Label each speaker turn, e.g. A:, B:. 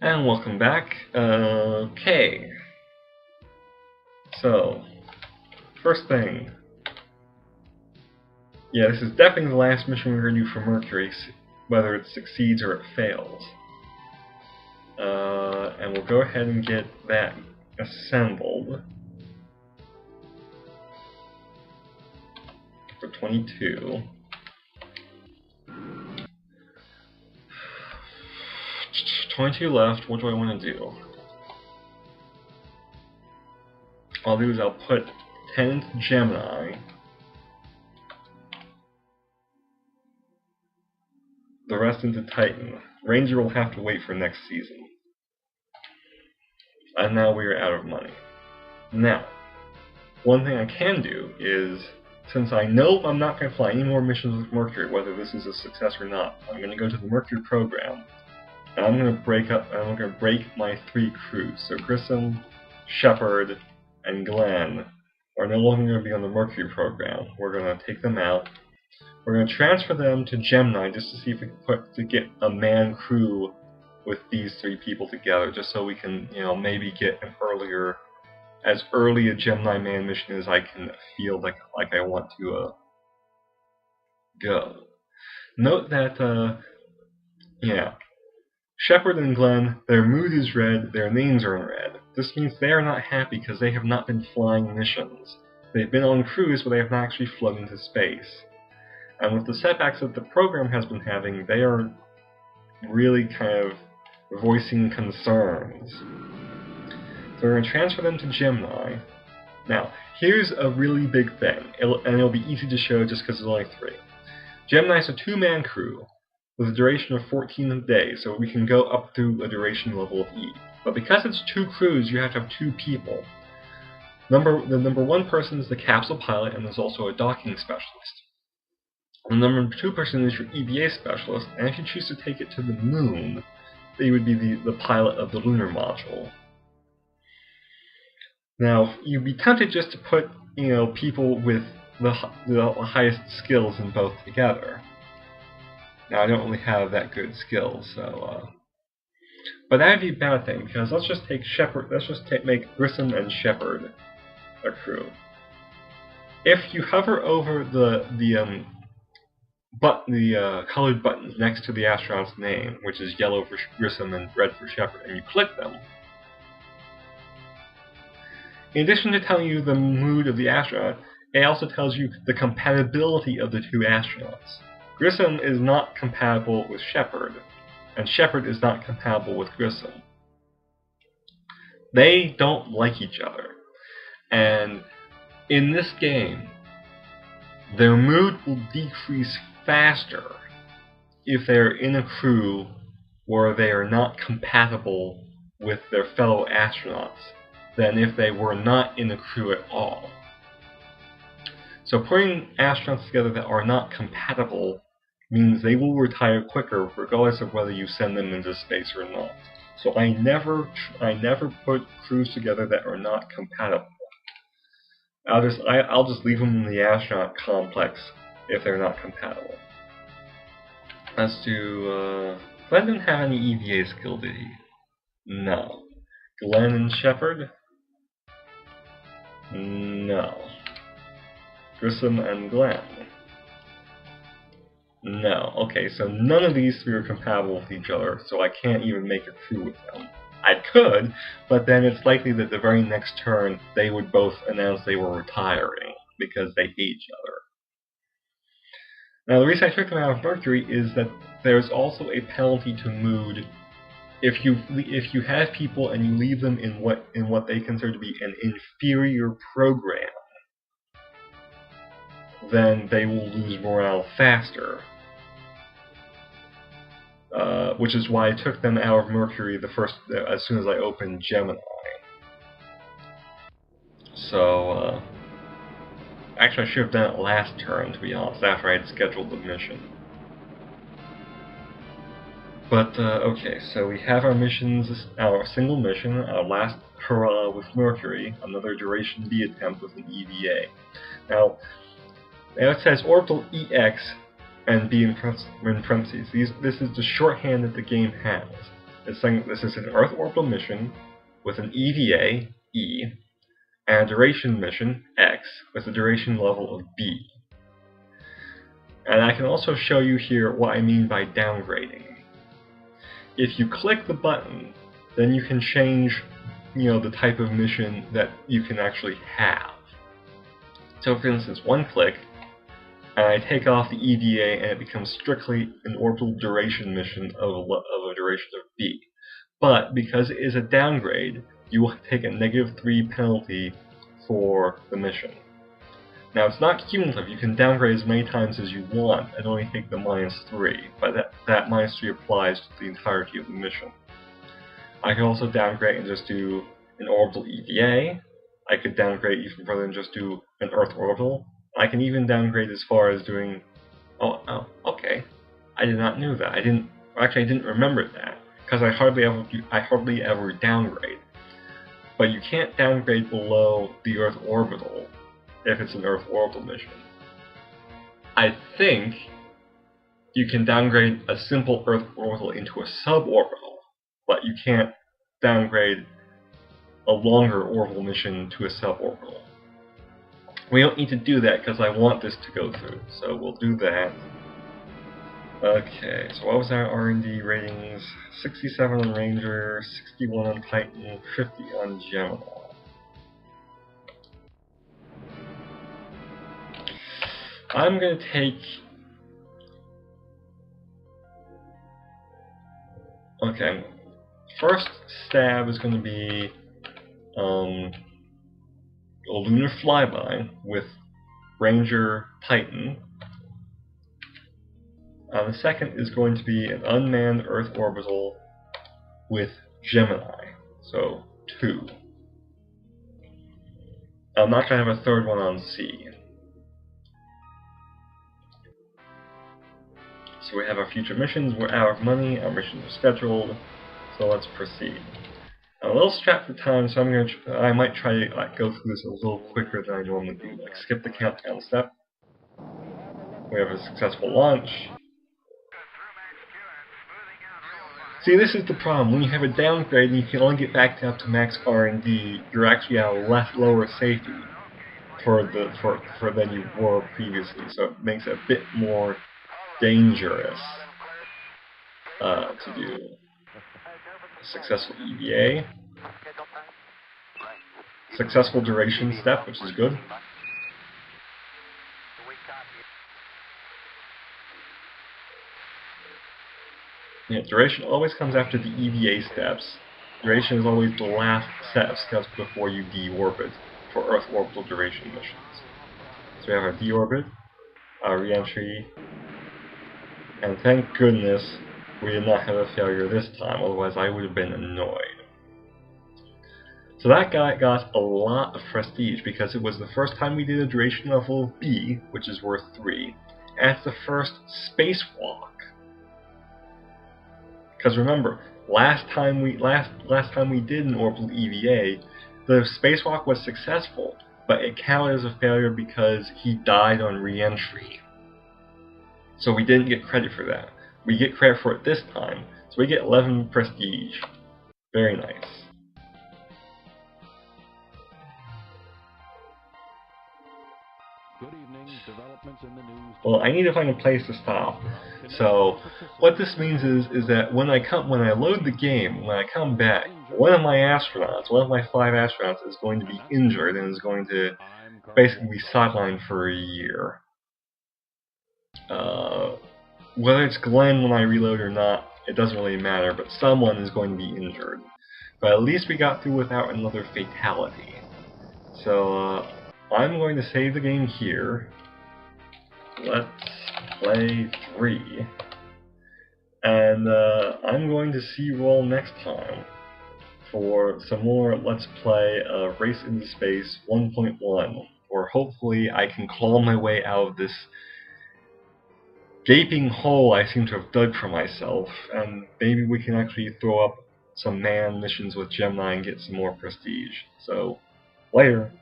A: And welcome back. Okay. So, first thing. Yeah, this is definitely the last mission we're going to do for Mercury, whether it succeeds or it fails. And we'll go ahead and get that assembled for 22. $22 left. What do I want to do? All I'll do is I'll put 10 into Gemini. The rest into Titan. Ranger will have to wait for next season. And now we are out of money. Now, one thing I can do is, since I know I'm not going to fly any more missions with Mercury, whether this is a success or not, I'm going to go to the Mercury program, and I'm going to break my 3 crews. So Grissom, Shepard, and Glenn are no longer going to be on the Mercury program. We're going to take them out. We're going to transfer them to Gemini just to see if we can get a man crew with these 3 people together, just so we can, maybe get an as early a Gemini man mission as I can feel like I want to go. Note that, Shepard and Glenn, their mood is red, their names are in red. This means they are not happy because they have not been flying missions. They've been on crews, but they have not actually flown into space. And with the setbacks that the program has been having, they are really kind of voicing concerns. So we're going to transfer them to Gemini. Now, here's a really big thing, and it'll be easy to show just because there's only 3. Gemini is a 2-man crew with a duration of 14 days, so we can go up through a duration level of E. But because it's 2 crews, you have to have 2 people. The number 1 person is the capsule pilot, and there's also a docking specialist. The number 2 person is your EVA specialist, and if you choose to take it to the moon, they would be the pilot of the lunar module. Now, you'd be tempted just to put, people with the highest skills in both together. Now, I don't really have that good skills, so, but that'd be a bad thing, because let's just make Grissom and Shepard a crew. If you hover over the colored buttons next to the astronaut's name, which is yellow for Grissom and red for Shepard, and you click them, in addition to telling you the mood of the astronaut, it also tells you the compatibility of the 2 astronauts. Grissom is not compatible with Shepard, and Shepard is not compatible with Grissom. They don't like each other, and in this game, their mood will decrease faster if they are in a crew where they are not compatible with their fellow astronauts than if they were not in a crew at all. So putting astronauts together that are not compatible means they will retire quicker regardless of whether you send them into space or not. So I never put crews together that are not compatible. I'll just leave them in the astronaut complex if they're not compatible. Let's do, Glenn didn't have any EVA skill, did he? No. Glenn and Shepard? No. Grissom and Glenn? No. Okay, so none of these 3 are compatible with each other, so I can't even make a crew with them. I could, but then it's likely that the very next turn they would both announce they were retiring because they hate each other. Now, the reason I took them out of Mercury is that there's also a penalty to mood if you have people and you leave them in what they consider to be an inferior program. Then they will lose morale faster. Which is why I took them out of Mercury as soon as I opened Gemini. So, actually I should have done it last turn, to be honest, after I had scheduled the mission. But, okay, so we have our missions, our single mission, our last hurrah with Mercury, another duration B attempt with an EVA. Now it says orbital EX and B in parentheses. This is the shorthand that the game has. It's saying this is an Earth orbital mission with an EVA, E, and a duration mission, X, with a duration level of B. And I can also show you here what I mean by downgrading. If you click the button, then you can change, the type of mission that you can actually have. So for instance, one click, and I take off the EVA and it becomes strictly an orbital duration mission of a duration of B. But because it is a downgrade, you will take a -3 penalty for the mission. Now it's not cumulative, you can downgrade as many times as you want and only take the -3, but that -3 applies to the entirety of the mission. I can also downgrade and just do an orbital EVA. I could downgrade even further and just do an Earth orbital. I can even downgrade as far as doing... Oh, okay. I did not know that. I didn't remember that, because I hardly ever downgrade. But you can't downgrade below the Earth orbital if it's an Earth orbital mission. I think you can downgrade a simple Earth orbital into a suborbital, but you can't downgrade a longer orbital mission to a suborbital. We don't need to do that because I want this to go through, so we'll do that. Okay, so what was our R&D ratings? 67 on Ranger, 61 on Titan, 50 on Gemini. I'm going to take... Okay, first stab is going to be a lunar flyby with Ranger Titan. The second is going to be an unmanned Earth orbital with Gemini, so 2. I'm not going to have a third one on C. So we have our future missions. We're out of money. Our missions are scheduled, so let's proceed. I'm a little strapped for time, so I might try to go through this a little quicker than I normally do. Like skip the countdown step. We have a successful launch. See, this is the problem. When you have a downgrade and you can only get back up to max R&D, you're actually at a lower safety for than you were previously. So it makes it a bit more dangerous to do. Successful EVA. Successful duration step, which is good. Yeah, duration always comes after the EVA steps. Duration is always the last set of steps before you deorbit for Earth orbital duration missions. So we have our deorbit, our reentry, and thank goodness we did not have a failure this time, otherwise I would have been annoyed. So that guy got a lot of prestige because it was the first time we did a duration level of B, which is worth 3, and it's the first spacewalk. Because remember, last time we did an orbital EVA, the spacewalk was successful, but it counted as a failure because he died on re-entry. So we didn't get credit for that. We get credit for it this time, so we get 11 prestige. Very nice.
B: Good evening. Developments in the news.
A: Well, I need to find a place to stop. So what this means is that when I load the game, when I come back, one of my 5 astronauts is going to be injured and is going to basically be sidelined for a year. Whether it's Glenn when I reload or not, it doesn't really matter, but someone is going to be injured. But at least we got through without another fatality. So I'm going to save the game here. Let's play 3. And I'm going to see you all next time for some more Let's Play Race into Space 1.1, where hopefully I can claw my way out of this gaping hole I seem to have dug for myself, and maybe we can actually throw up some manned missions with Gemini and get some more prestige. So, later.